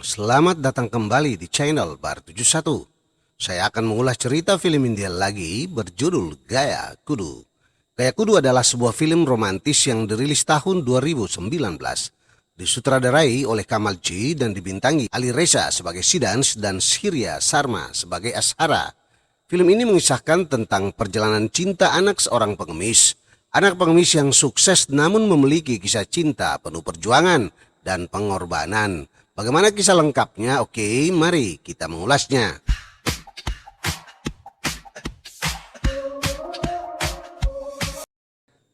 Selamat datang kembali di channel Bar 71. Saya akan mengulas cerita film India lagi berjudul Gaya Kudu. Gaya Kudu adalah sebuah film romantis yang dirilis tahun 2019. Disutradarai oleh Kamal G dan dibintangi Ali Reza sebagai Sidans dan Surya Sharma sebagai Ashara. Film ini mengisahkan tentang perjalanan cinta anak seorang pengemis. Anak pengemis yang sukses namun memiliki kisah cinta penuh perjuangan dan pengorbanan. Bagaimana kisah lengkapnya? Oke, mari kita mengulasnya.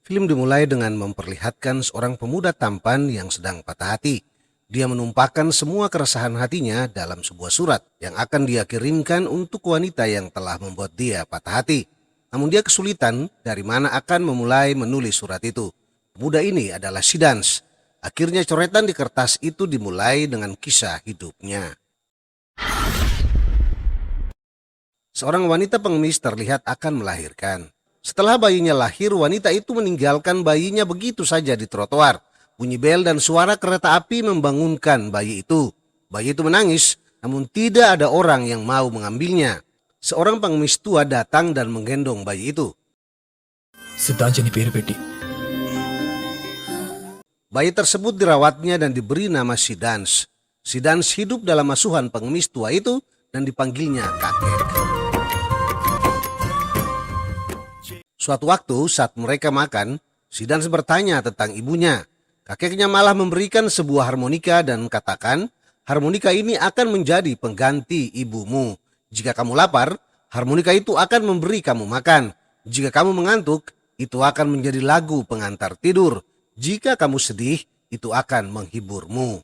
Film dimulai dengan memperlihatkan seorang pemuda tampan yang sedang patah hati. Dia menumpahkan semua keresahan hatinya dalam sebuah surat yang akan dia kirimkan untuk wanita yang telah membuat dia patah hati. Namun dia kesulitan dari mana akan memulai menulis surat itu. Pemuda ini adalah Sidans. Akhirnya coretan di kertas itu dimulai dengan kisah hidupnya. Seorang wanita pengemis terlihat akan melahirkan. Setelah bayinya lahir, wanita itu meninggalkan bayinya begitu saja di trotoar. Bunyi bel dan suara kereta api membangunkan bayi itu. Bayi itu menangis, namun tidak ada orang yang mau mengambilnya. Seorang pengemis tua datang dan menggendong bayi itu. సిద్ధాంజని పేరు పెట్టి Bayi tersebut dirawatnya dan diberi nama Sidans. Sidans hidup dalam asuhan pengemis tua itu dan dipanggilnya kakek. Suatu waktu saat mereka makan, Sidans bertanya tentang ibunya. Kakeknya malah memberikan sebuah harmonika dan katakan, harmonika ini akan menjadi pengganti ibumu. Jika kamu lapar, harmonika itu akan memberi kamu makan. Jika kamu mengantuk, itu akan menjadi lagu pengantar tidur. Jika kamu sedih, itu akan menghiburmu.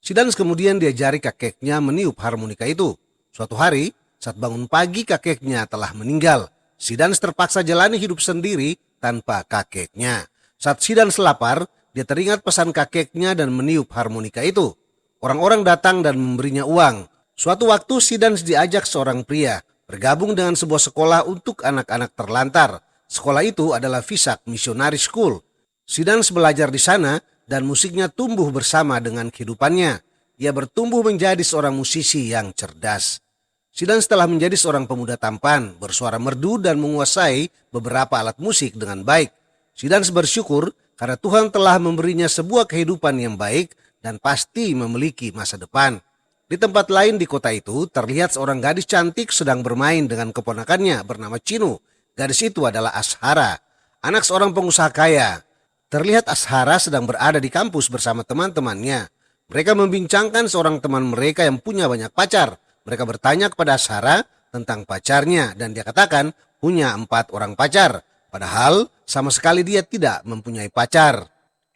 Sidans kemudian diajari kakeknya meniup harmonika itu. Suatu hari, saat bangun pagi kakeknya telah meninggal. Sidans terpaksa jalani hidup sendiri tanpa kakeknya. Saat Sidans lapar, dia teringat pesan kakeknya dan meniup harmonika itu. Orang-orang datang dan memberinya uang. Suatu waktu Sidans diajak seorang pria bergabung dengan sebuah sekolah untuk anak-anak terlantar. Sekolah itu adalah Visak Missionary School. Sidans belajar di sana dan musiknya tumbuh bersama dengan kehidupannya. Ia bertumbuh menjadi seorang musisi yang cerdas. Sidans telah menjadi seorang pemuda tampan, bersuara merdu dan menguasai beberapa alat musik dengan baik. Sidans bersyukur karena Tuhan telah memberinya sebuah kehidupan yang baik dan pasti memiliki masa depan. Di tempat lain di kota itu, terlihat seorang gadis cantik sedang bermain dengan keponakannya bernama Chinu. Gadis itu adalah Ashara, anak seorang pengusaha kaya. Terlihat Ashara sedang berada di kampus bersama teman-temannya. Mereka membincangkan seorang teman mereka yang punya banyak pacar. Mereka bertanya kepada Ashara tentang pacarnya dan dia katakan punya 4 orang pacar. Padahal sama sekali dia tidak mempunyai pacar.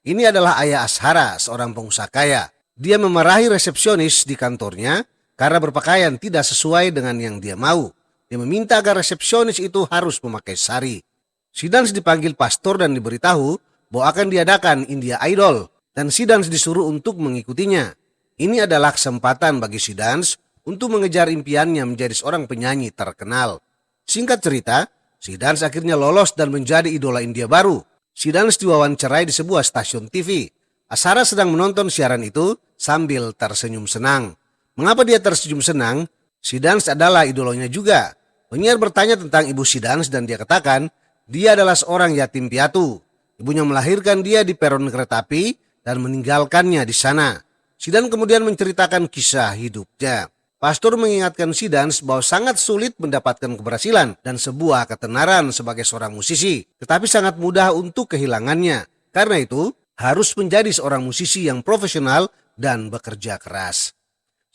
Ini adalah ayah Ashara, seorang pengusaha kaya. Dia memarahi resepsionis di kantornya karena berpakaian tidak sesuai dengan yang dia mau. Dia meminta agar resepsionis itu harus memakai sari. Sidans dipanggil pastor dan diberitahu bahwa akan diadakan India Idol dan Sidans disuruh untuk mengikutinya. Ini adalah kesempatan bagi Sidans untuk mengejar impiannya menjadi seorang penyanyi terkenal. Singkat cerita, Sidans akhirnya lolos dan menjadi idola India baru. Sidans diwawancarai di sebuah stasiun TV. Ashara sedang menonton siaran itu sambil tersenyum senang. Mengapa dia tersenyum senang? Sidans adalah idolanya juga. Penyiar bertanya tentang ibu Sidans dan dia katakan dia adalah seorang yatim piatu. Ibunya melahirkan dia di peron kereta api dan meninggalkannya di sana. Sidans kemudian menceritakan kisah hidupnya. Pastor mengingatkan Sidans bahwa sangat sulit mendapatkan keberhasilan dan sebuah ketenaran sebagai seorang musisi. Tetapi sangat mudah untuk kehilangannya. Karena itu, harus menjadi seorang musisi yang profesional dan bekerja keras.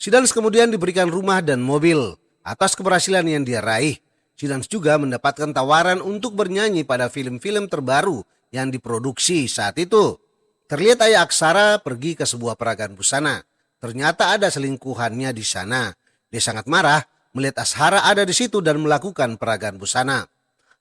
Sidans kemudian diberikan rumah dan mobil atas keberhasilan yang dia raih. Sidans juga mendapatkan tawaran untuk bernyanyi pada film-film terbaru yang diproduksi saat itu. Terlihat ayah Ashara pergi ke sebuah peragaan busana. Ternyata ada selingkuhannya di sana. Dia sangat marah melihat Ashara ada di situ dan melakukan peragaan busana.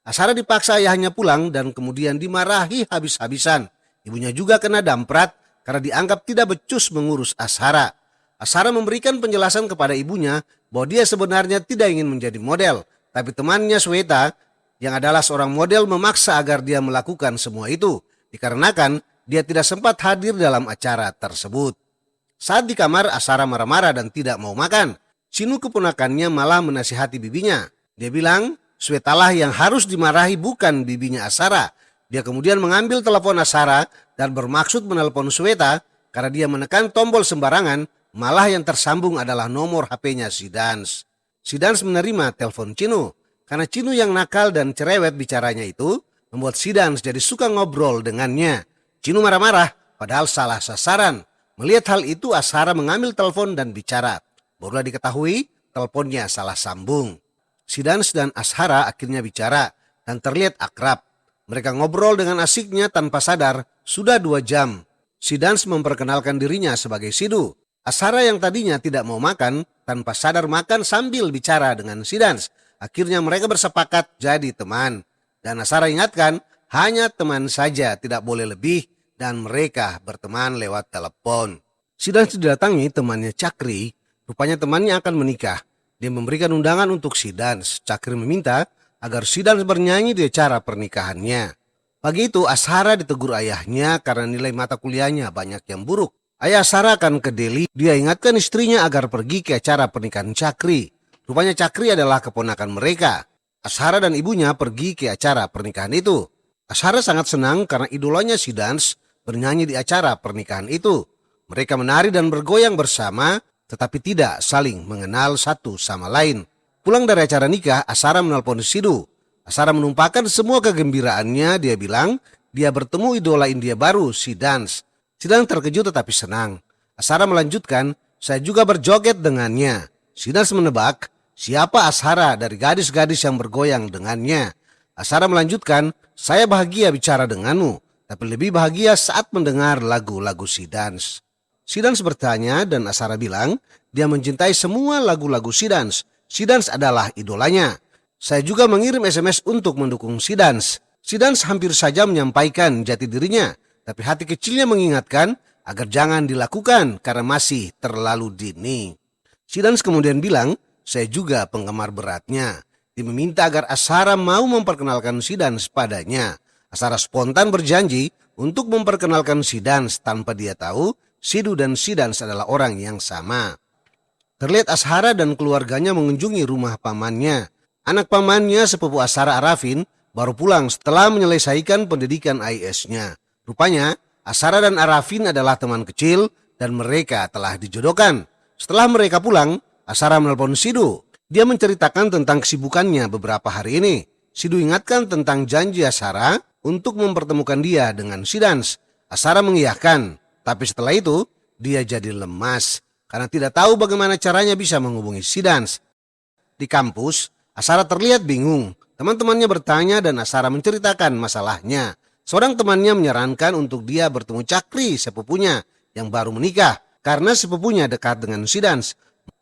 Ashara dipaksa ayahnya pulang dan kemudian dimarahi habis-habisan. Ibunya juga kena damprat karena dianggap tidak becus mengurus Ashara. Ashara memberikan penjelasan kepada ibunya bahwa dia sebenarnya tidak ingin menjadi model. Tapi temannya Sweta yang adalah seorang model memaksa agar dia melakukan semua itu. Dikarenakan dia tidak sempat hadir dalam acara tersebut. Saat di kamar, Ashara marah-marah dan tidak mau makan. Shinu keponakannya malah menasihati bibinya. Dia bilang, Swetalah yang harus dimarahi bukan bibinya Ashara. Dia kemudian mengambil telepon Ashara dan bermaksud menelpon Sweta karena dia menekan tombol sembarangan, malah yang tersambung adalah nomor HP-nya Sidans. Sidans menerima telepon Chinu. Karena Chinu yang nakal dan cerewet bicaranya itu membuat Sidans jadi suka ngobrol dengannya. Chinu marah-marah padahal salah sasaran. Melihat hal itu, Ashara mengambil telepon dan bicara. Barulah diketahui teleponnya salah sambung. Sidans dan Ashara akhirnya bicara dan terlihat akrab. Mereka ngobrol dengan asiknya tanpa sadar sudah 2 jam. Sidans memperkenalkan dirinya sebagai Sidu. Ashara yang tadinya tidak mau makan tanpa sadar makan sambil bicara dengan Sidans. Akhirnya mereka bersepakat jadi teman. Dan Ashara ingatkan hanya teman saja, tidak boleh lebih, dan mereka berteman lewat telepon. Sidans didatangi temannya Cakri. Rupanya temannya akan menikah. Dia memberikan undangan untuk Sidans. Cakri meminta agar Sidans bernyanyi di acara pernikahannya. Pagi itu Ashara ditegur ayahnya karena nilai mata kuliahnya banyak yang buruk. Ayah Ashara akan ke Delhi. Dia ingatkan istrinya agar pergi ke acara pernikahan Cakri. Rupanya Cakri adalah keponakan mereka. Ashara dan ibunya pergi ke acara pernikahan itu. Ashara sangat senang karena idolanya Sidans bernyanyi di acara pernikahan itu. Mereka menari dan bergoyang bersama, tetapi tidak saling mengenal satu sama lain. Pulang dari acara nikah, Ashara menelpon Sidu. Ashara menumpahkan semua kegembiraannya. Dia bilang dia bertemu idola India baru, Sidans. Sidans terkejut tetapi senang. Ashara melanjutkan, saya juga berjoget dengannya. Sidans menebak siapa Ashara dari gadis-gadis yang bergoyang dengannya. Ashara melanjutkan, saya bahagia bicara denganmu, tapi lebih bahagia saat mendengar lagu-lagu Sidans. Sidans bertanya dan Ashara bilang dia mencintai semua lagu-lagu Sidans. Sidans adalah idolanya. Saya juga mengirim SMS untuk mendukung Sidans. Sidans hampir saja menyampaikan jati dirinya, tapi hati kecilnya mengingatkan agar jangan dilakukan karena masih terlalu dini. Sidans kemudian bilang, saya juga penggemar beratnya. Dia meminta agar Ashara mau memperkenalkan Sidans padanya. Ashara spontan berjanji untuk memperkenalkan Sidans tanpa dia tahu Sidu dan Sidans adalah orang yang sama. Terlihat Ashara dan keluarganya mengunjungi rumah pamannya. Anak pamannya sepupu Ashara, Arafin, baru pulang setelah menyelesaikan pendidikan AIS-nya. Rupanya Ashara dan Arafin adalah teman kecil dan mereka telah dijodohkan. Setelah mereka pulang, Ashara menelpon Sidu. Dia menceritakan tentang kesibukannya beberapa hari ini. Sidu ingatkan tentang janji Ashara untuk mempertemukan dia dengan Sidans. Ashara mengiyakan, tapi setelah itu dia jadi lemas karena tidak tahu bagaimana caranya bisa menghubungi Sidans. Di kampus, Ashara terlihat bingung. Teman-temannya bertanya dan Ashara menceritakan masalahnya. Seorang temannya menyarankan untuk dia bertemu Cakri, sepupunya yang baru menikah, karena sepupunya dekat dengan Sidans.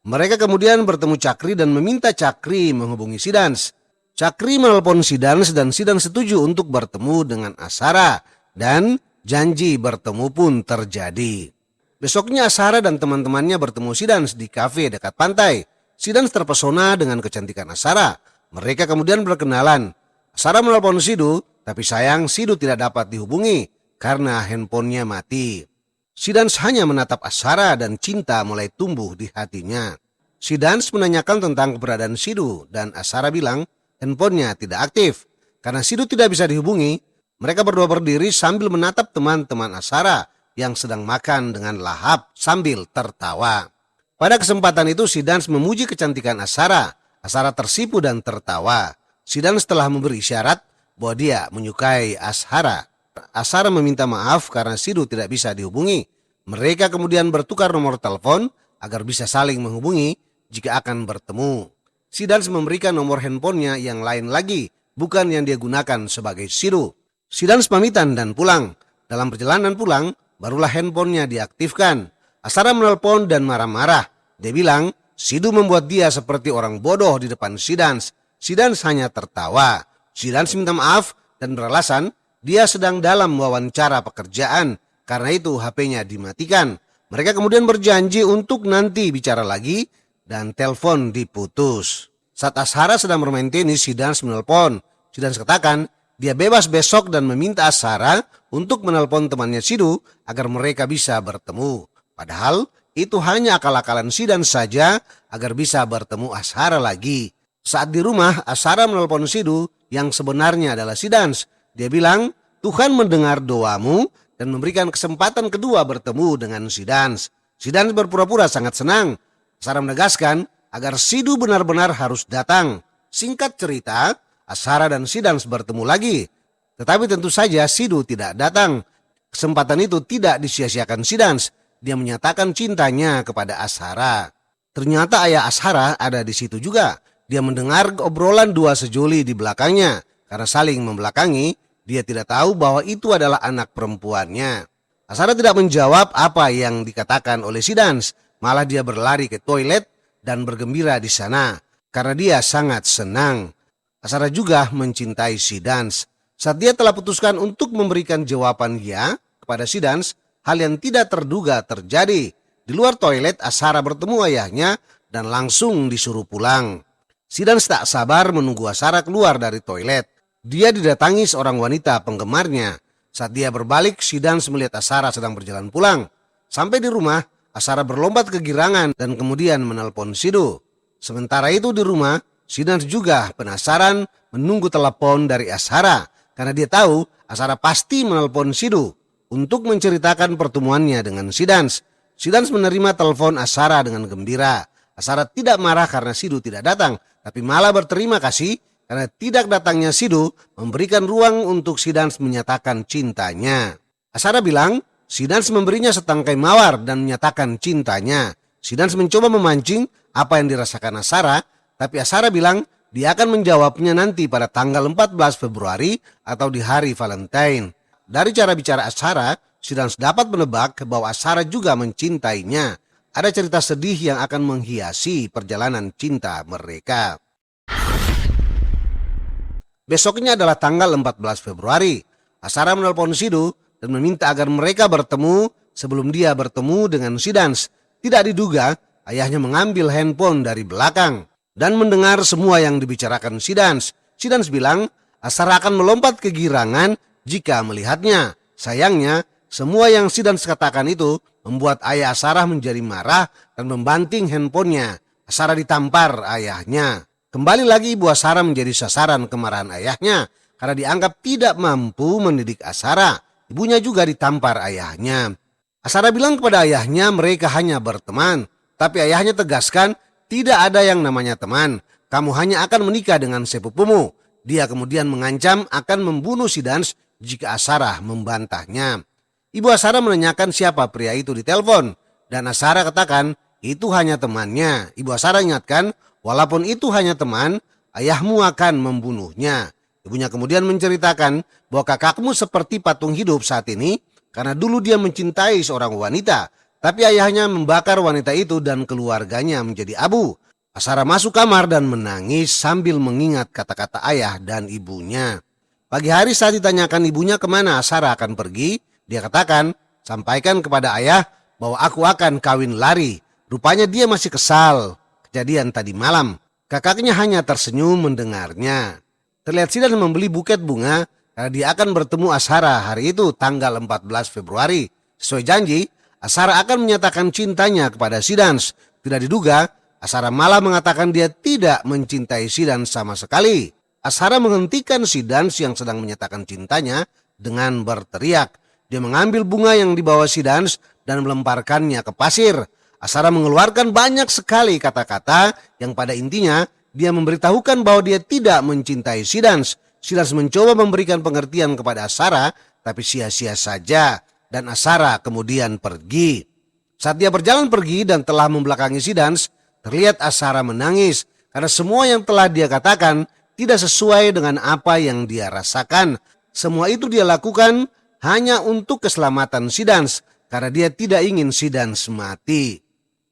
Mereka kemudian bertemu Cakri dan meminta Cakri menghubungi Sidans. Cakri menelpon Sidans dan Sidans setuju untuk bertemu dengan Ashara dan janji bertemu pun terjadi. Besoknya Ashara dan teman-temannya bertemu Sidans di kafe dekat pantai. Sidans terpesona dengan kecantikan Ashara. Mereka kemudian berkenalan. Ashara menelpon Sidu, tapi sayang Sidu tidak dapat dihubungi karena handphonenya mati. Sidans hanya menatap Ashara dan cinta mulai tumbuh di hatinya. Sidans menanyakan tentang keberadaan Sidu dan Ashara bilang handphonenya tidak aktif. Karena Sidu tidak bisa dihubungi, mereka berdua berdiri sambil menatap teman-teman Ashara yang sedang makan dengan lahap sambil tertawa. Pada kesempatan itu Sidans memuji kecantikan Ashara. Ashara tersipu dan tertawa. Sidans telah memberi isyarat bahwa dia menyukai Ashara. Ashara meminta maaf karena Sidu tidak bisa dihubungi. Mereka kemudian bertukar nomor telepon agar bisa saling menghubungi jika akan bertemu. Sidans memberikan nomor handphonenya yang lain lagi, bukan yang dia gunakan sebagai Sidu. Sidans pamitan dan pulang. Dalam perjalanan pulang, barulah handphonenya diaktifkan. Ashara menelpon dan marah-marah. Dia bilang, Sidu membuat dia seperti orang bodoh di depan Sidans. Sidans hanya tertawa. Sidans minta maaf dan beralasan dia sedang dalam wawancara pekerjaan. Karena itu HP-nya dimatikan. Mereka kemudian berjanji untuk nanti bicara lagi dan telepon diputus. Saat Ashara sedang bermain tenis, Sidans menelpon. Sidans katakan dia bebas besok dan meminta Ashara untuk menelpon temannya Sidu agar mereka bisa bertemu. Padahal itu hanya akal-akalan Sidans saja agar bisa bertemu Ashara lagi. Saat di rumah, Ashara menelpon Sidhu yang sebenarnya adalah Sidans. Dia bilang, Tuhan mendengar doamu dan memberikan kesempatan kedua bertemu dengan Sidans. Sidans berpura-pura sangat senang. Ashara menegaskan agar Sidhu benar-benar harus datang. Singkat cerita, Ashara dan Sidans bertemu lagi. Tetapi tentu saja Sidhu tidak datang. Kesempatan itu tidak disia-siakan Sidans. Dia menyatakan cintanya kepada Ashara. Ternyata ayah Ashara ada di situ juga. Dia mendengar obrolan dua sejoli di belakangnya. Karena saling membelakangi, dia tidak tahu bahwa itu adalah anak perempuannya. Ashara tidak menjawab apa yang dikatakan oleh Sidans. Malah dia berlari ke toilet dan bergembira di sana. Karena dia sangat senang. Ashara juga mencintai Sidans. Saat dia telah putuskan untuk memberikan jawaban ya kepada Sidans, hal yang tidak terduga terjadi. Di luar toilet, Ashara bertemu ayahnya dan langsung disuruh pulang. Sidans tak sabar menunggu Ashara keluar dari toilet. Dia didatangi seorang wanita penggemarnya. Saat dia berbalik, Sidans melihat Ashara sedang berjalan pulang. Sampai di rumah, Ashara berlompat kegirangan dan kemudian menelpon Sidhu. Sementara itu di rumah, Sidans juga penasaran menunggu telepon dari Ashara. Karena dia tahu Ashara pasti menelpon Sidhu untuk menceritakan pertemuannya dengan Sidans. Sidans menerima telepon Ashara dengan gembira. Ashara tidak marah karena Sidhu tidak datang, tapi malah berterima kasih karena tidak datangnya Sidhu memberikan ruang untuk Sidans menyatakan cintanya. Ashara bilang Sidans memberinya setangkai mawar dan menyatakan cintanya. Sidans mencoba memancing apa yang dirasakan Ashara, tapi Ashara bilang dia akan menjawabnya nanti pada tanggal 14 Februari atau di hari Valentine. Dari cara bicara Ashara, Sidans dapat menebak bahwa Ashara juga mencintainya. Ada cerita sedih yang akan menghiasi perjalanan cinta mereka. Besoknya adalah tanggal 14 Februari. Ashara menelpon Sidhu dan meminta agar mereka bertemu sebelum dia bertemu dengan Sidans. Tidak diduga, ayahnya mengambil handphone dari belakang dan mendengar semua yang dibicarakan Sidans. Sidans bilang Ashara akan melompat kegirangan jika melihatnya. Sayangnya, semua yang Sidans katakan itu membuat ayah Ashara menjadi marah dan membanting handphonenya. Ashara ditampar ayahnya. Kembali lagi ibu Ashara menjadi sasaran kemarahan ayahnya karena dianggap tidak mampu mendidik Ashara. Ibunya juga ditampar ayahnya. Ashara bilang kepada ayahnya mereka hanya berteman. Tapi ayahnya tegaskan tidak ada yang namanya teman. Kamu hanya akan menikah dengan sepupumu. Dia kemudian mengancam akan membunuh Sidans jika Ashara membantahnya. Ibu Ashara menanyakan siapa pria itu di telepon. Dan Ashara katakan itu hanya temannya. Ibu Ashara ingatkan walaupun itu hanya teman, ayahmu akan membunuhnya. Ibunya kemudian menceritakan bahwa kakakmu seperti patung hidup saat ini karena dulu dia mencintai seorang wanita. Tapi ayahnya membakar wanita itu dan keluarganya menjadi abu. Ashara masuk kamar dan menangis sambil mengingat kata-kata ayah dan ibunya. Pagi hari saat ditanyakan ibunya kemana Ashara akan pergi, dia katakan, sampaikan kepada ayah bahwa aku akan kawin lari. Rupanya dia masih kesal kejadian tadi malam. Kakaknya hanya tersenyum mendengarnya. Terlihat Sidans membeli buket bunga karena dia akan bertemu Ashara hari itu tanggal 14 Februari. Sesuai janji, Ashara akan menyatakan cintanya kepada Sidans. Tidak diduga, Ashara malah mengatakan dia tidak mencintai Sidans sama sekali. Ashara menghentikan Sidans yang sedang menyatakan cintanya dengan berteriak. Dia mengambil bunga yang dibawa Sidans dan melemparkannya ke pasir. Ashara mengeluarkan banyak sekali kata-kata yang pada intinya dia memberitahukan bahwa dia tidak mencintai Sidans. Sidans mencoba memberikan pengertian kepada Ashara, tapi sia-sia saja. Dan Ashara kemudian pergi. Saat dia berjalan pergi dan telah membelakangi Sidans, terlihat Ashara menangis karena semua yang telah dia katakan tidak sesuai dengan apa yang dia rasakan. Semua itu dia lakukan hanya untuk keselamatan Sidans karena dia tidak ingin Sidans mati.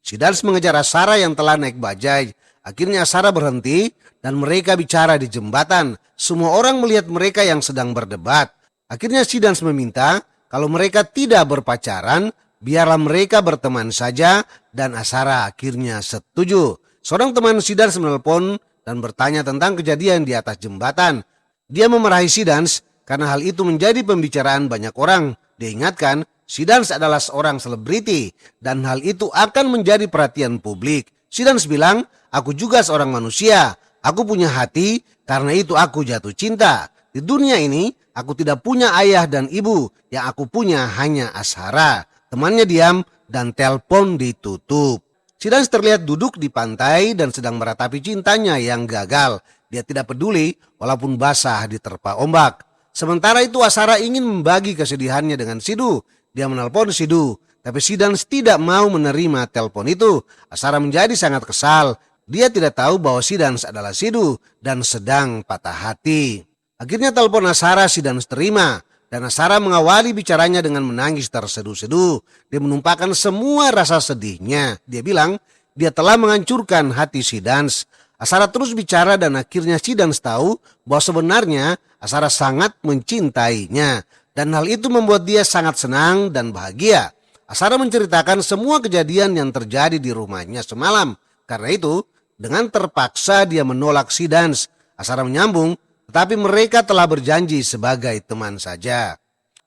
Sidans mengejar Ashara yang telah naik bajai. Akhirnya Ashara berhenti dan mereka bicara di jembatan. Semua orang melihat mereka yang sedang berdebat. Akhirnya Sidans meminta kalau mereka tidak berpacaran, biarlah mereka berteman saja, dan Ashara akhirnya setuju. Seorang teman Sidans menelpon dan bertanya tentang kejadian di atas jembatan. Dia memarahi Sidans karena hal itu menjadi pembicaraan banyak orang. Dia ingatkan Sidans adalah seorang selebriti dan hal itu akan menjadi perhatian publik. Sidans bilang, aku juga seorang manusia, aku punya hati, karena itu aku jatuh cinta. Di dunia ini, aku tidak punya ayah dan ibu, yang aku punya hanya Ashara. Temannya diam dan telepon ditutup. Sidans terlihat duduk di pantai dan sedang meratapi cintanya yang gagal. Dia tidak peduli walaupun basah diterpa ombak. Sementara itu Ashara ingin membagi kesedihannya dengan Sidhu. Dia menelpon Sidhu, tapi Sidans tidak mau menerima telepon itu. Ashara menjadi sangat kesal. Dia tidak tahu bahwa Sidans adalah Sidhu dan sedang patah hati. Akhirnya telepon Ashara Sidans terima. Dan Ashara mengawali bicaranya dengan menangis terseduh-seduh. Dia menumpahkan semua rasa sedihnya. Dia bilang dia telah menghancurkan hati Sidans. Ashara terus bicara dan akhirnya Sidans tahu bahwa sebenarnya Ashara sangat mencintainya. Dan hal itu membuat dia sangat senang dan bahagia. Ashara menceritakan semua kejadian yang terjadi di rumahnya semalam. Karena itu, dengan terpaksa dia menolak Sidans. Ashara menyambung, tetapi mereka telah berjanji sebagai teman saja.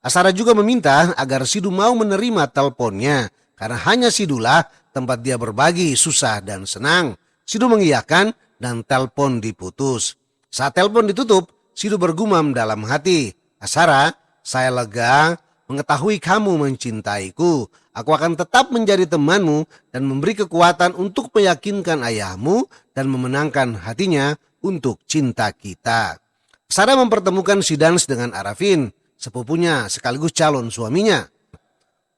Ashara juga meminta agar Sidhu mau menerima teleponnya, karena hanya Sidhulah tempat dia berbagi susah dan senang. Sidhu mengiyakan dan telepon diputus. Saat telepon ditutup, Sidhu bergumam dalam hati, Ashara, saya lega mengetahui kamu mencintaiku. Aku akan tetap menjadi temanmu dan memberi kekuatan untuk meyakinkan ayahmu dan memenangkan hatinya untuk cinta kita. Ashara mempertemukan Sidans dengan Arafin, sepupunya sekaligus calon suaminya.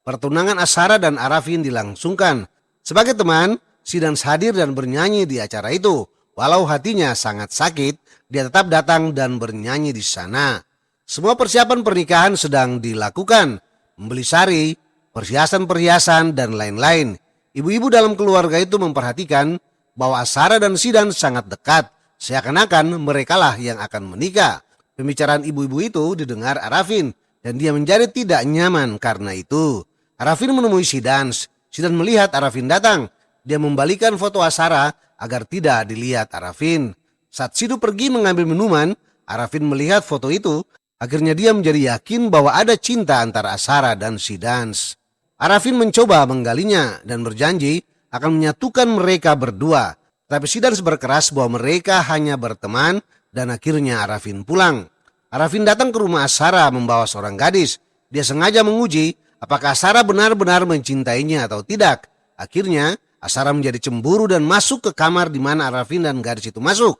Pertunangan Ashara dan Arafin dilangsungkan. Sebagai teman, Sidans hadir dan bernyanyi di acara itu. Walau hatinya sangat sakit, dia tetap datang dan bernyanyi di sana. Semua persiapan pernikahan sedang dilakukan. Membeli sari, perhiasan-perhiasan, dan lain-lain. Ibu-ibu dalam keluarga itu memperhatikan bahwa Ashara dan Sidans sangat dekat. Seakan-akan merekalah yang akan menikah. Pembicaraan ibu-ibu itu didengar Arafin dan dia menjadi tidak nyaman karena itu. Arafin menemui Sidans. Sidans melihat Arafin datang. Dia membalikan foto Ashara agar tidak dilihat Arafin. Saat Sidhu pergi mengambil minuman, Arafin melihat foto itu. Akhirnya dia menjadi yakin bahwa ada cinta antara Ashara dan Sidans. Arafin mencoba menggalinya dan berjanji akan menyatukan mereka berdua. Tapi Sidans berkeras bahwa mereka hanya berteman dan akhirnya Arafin pulang. Arafin datang ke rumah Ashara membawa seorang gadis. Dia sengaja menguji apakah Ashara benar-benar mencintainya atau tidak. Akhirnya Ashara menjadi cemburu dan masuk ke kamar di mana Arafin dan gadis itu masuk.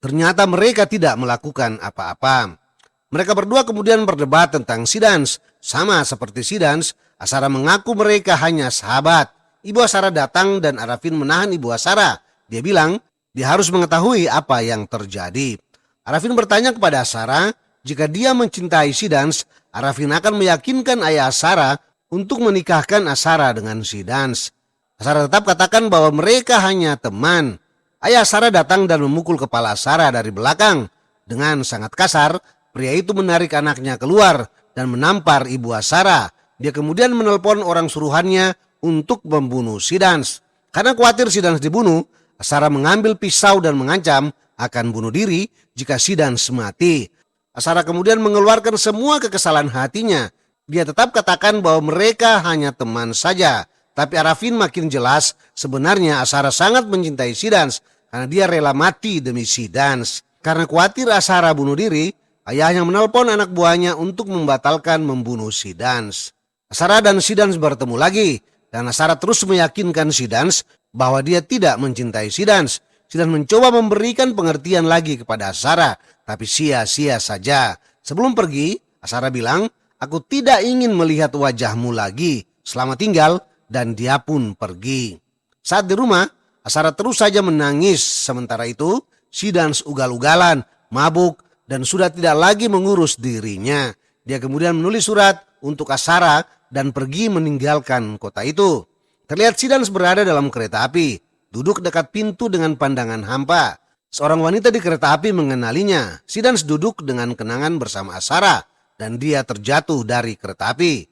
Ternyata mereka tidak melakukan apa-apa. Mereka berdua kemudian berdebat tentang Sidans. Sama seperti Sidans, Ashara mengaku mereka hanya sahabat. Ibu Ashara datang dan Arafin menahan ibu Ashara. Dia bilang dia harus mengetahui apa yang terjadi. Arafin bertanya kepada Ashara, jika dia mencintai Sidans, Arafin akan meyakinkan ayah Ashara untuk menikahkan Ashara dengan Sidans. Ashara tetap katakan bahwa mereka hanya teman. Ayah Ashara datang dan memukul kepala Ashara dari belakang. Dengan sangat kasar, pria itu menarik anaknya keluar dan menampar ibu Ashara. Dia kemudian menelpon orang suruhannya untuk membunuh Sidans. Karena khawatir Sidans dibunuh, Ashara mengambil pisau dan mengancam akan bunuh diri jika Sidans mati. Ashara kemudian mengeluarkan semua kekesalan hatinya. Dia tetap katakan bahwa mereka hanya teman saja. Tapi Arafin makin jelas sebenarnya Ashara sangat mencintai Sidans karena dia rela mati demi Sidans. Karena khawatir Ashara bunuh diri, ayahnya menelpon anak buahnya untuk membatalkan membunuh Sidans. Ashara dan Sidans bertemu lagi dan Ashara terus meyakinkan Sidans bahwa dia tidak mencintai Sidans. Sidans mencoba memberikan pengertian lagi kepada Ashara, tapi sia-sia saja. Sebelum pergi, Ashara bilang, aku tidak ingin melihat wajahmu lagi. Selamat tinggal, dan dia pun pergi. Saat di rumah, Ashara terus saja menangis. Sementara itu, Sidans ugal-ugalan, mabuk, dan sudah tidak lagi mengurus dirinya. Dia kemudian menulis surat untuk Ashara dan pergi meninggalkan kota itu. Terlihat Sidans berada dalam kereta api, duduk dekat pintu dengan pandangan hampa. Seorang wanita di kereta api mengenalinya. Sidans duduk dengan kenangan bersama Ashara dan dia terjatuh dari kereta api.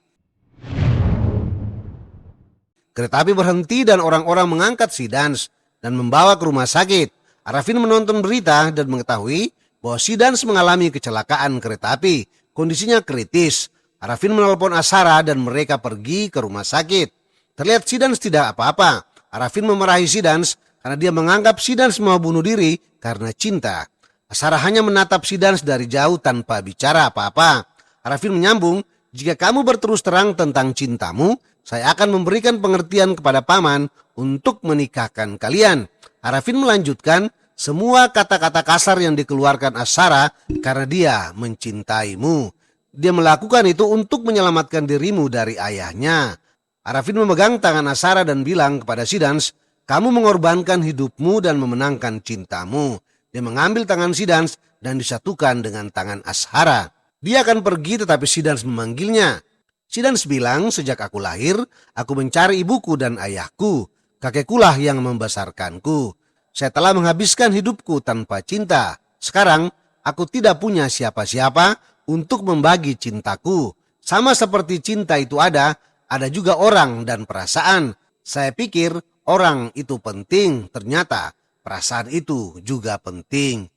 Kereta api berhenti dan orang-orang mengangkat Sidans dan membawa ke rumah sakit. Arafin menonton berita dan mengetahui bahwa Sidans mengalami kecelakaan kereta api. Kondisinya kritis. Arafin menelpon Asara dan mereka pergi ke rumah sakit. Terlihat Sidans tidak apa-apa. Arafin memarahi Sidans karena dia menganggap Sidans mau bunuh diri karena cinta. Asara hanya menatap Sidans dari jauh tanpa bicara apa-apa. Arafin menyambung, jika kamu berterus terang tentang cintamu, saya akan memberikan pengertian kepada paman untuk menikahkan kalian. Arafin melanjutkan, semua kata-kata kasar yang dikeluarkan Asara karena dia mencintaimu. Dia melakukan itu untuk menyelamatkan dirimu dari ayahnya. Arafin memegang tangan Asara dan bilang kepada Sidans, kamu mengorbankan hidupmu dan memenangkan cintamu. Dia mengambil tangan Sidans dan disatukan dengan tangan Asara. Dia akan pergi tetapi Sidans memanggilnya. Sidans bilang, sejak aku lahir, aku mencari ibuku dan ayahku. Kakekkulah yang membesarkanku. Saya telah menghabiskan hidupku tanpa cinta. Sekarang, aku tidak punya siapa-siapa untuk membagi cintaku. Sama seperti cinta itu ada juga orang dan perasaan. Saya pikir orang itu penting, ternyata perasaan itu juga penting.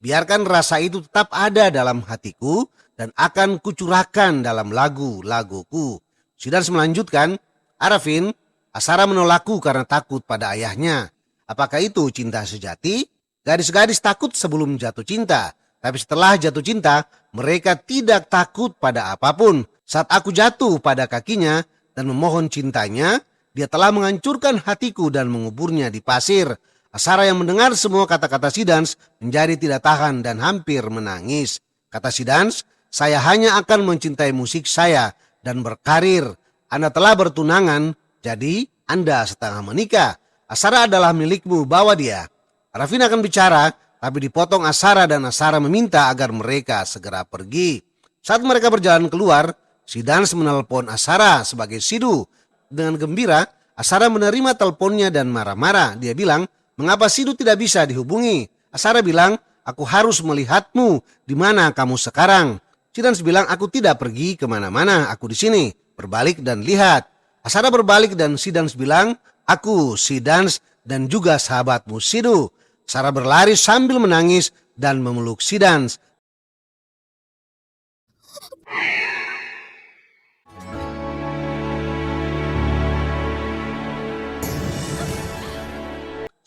Biarkan rasa itu tetap ada dalam hatiku dan akan kucurahkan dalam lagu-laguku. Sidans melanjutkan, Arafin, Asara menolakku karena takut pada ayahnya. Apakah itu cinta sejati? Gadis-gadis takut sebelum jatuh cinta. Tapi setelah jatuh cinta, mereka tidak takut pada apapun. Saat aku jatuh pada kakinya dan memohon cintanya, dia telah menghancurkan hatiku dan menguburnya di pasir. Asara yang mendengar semua kata-kata Sidans menjadi tidak tahan dan hampir menangis. Kata Sidans, saya hanya akan mencintai musik saya dan berkarir. Anda telah bertunangan, jadi Anda setengah menikah. Asara adalah milikmu, bawa dia. Arafin akan bicara, tapi dipotong Asara dan Asara meminta agar mereka segera pergi. Saat mereka berjalan keluar, Sidans menelpon Asara sebagai Sidu. Dengan gembira, Asara menerima teleponnya dan marah-marah. Dia bilang, mengapa Sidu tidak bisa dihubungi? Asara bilang, aku harus melihatmu. Di mana kamu sekarang? Sidans bilang, aku tidak pergi kemana-mana. Aku di sini. Berbalik dan lihat. Asara berbalik dan Sidans bilang, aku Sidans dan juga sahabatmu Sidu. Asara berlari sambil menangis dan memeluk Sidans.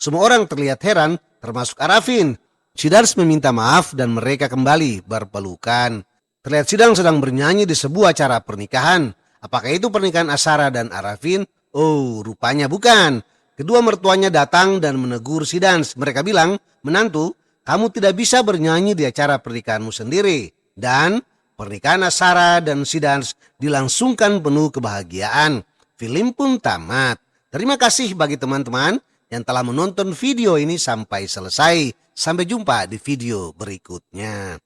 Semua orang terlihat heran, termasuk Arafin. Sidans meminta maaf dan mereka kembali berpelukan. Terlihat Sidans sedang bernyanyi di sebuah acara pernikahan. Apakah itu pernikahan Asara dan Arafin? Oh, rupanya bukan. Kedua mertuanya datang dan menegur Sidans. Mereka bilang, menantu, kamu tidak bisa bernyanyi di acara pernikahanmu sendiri. Dan pernikahan Asara dan Sidans dilangsungkan penuh kebahagiaan. Film pun tamat. Terima kasih bagi teman-teman yang telah menonton video ini sampai selesai. Sampai jumpa di video berikutnya.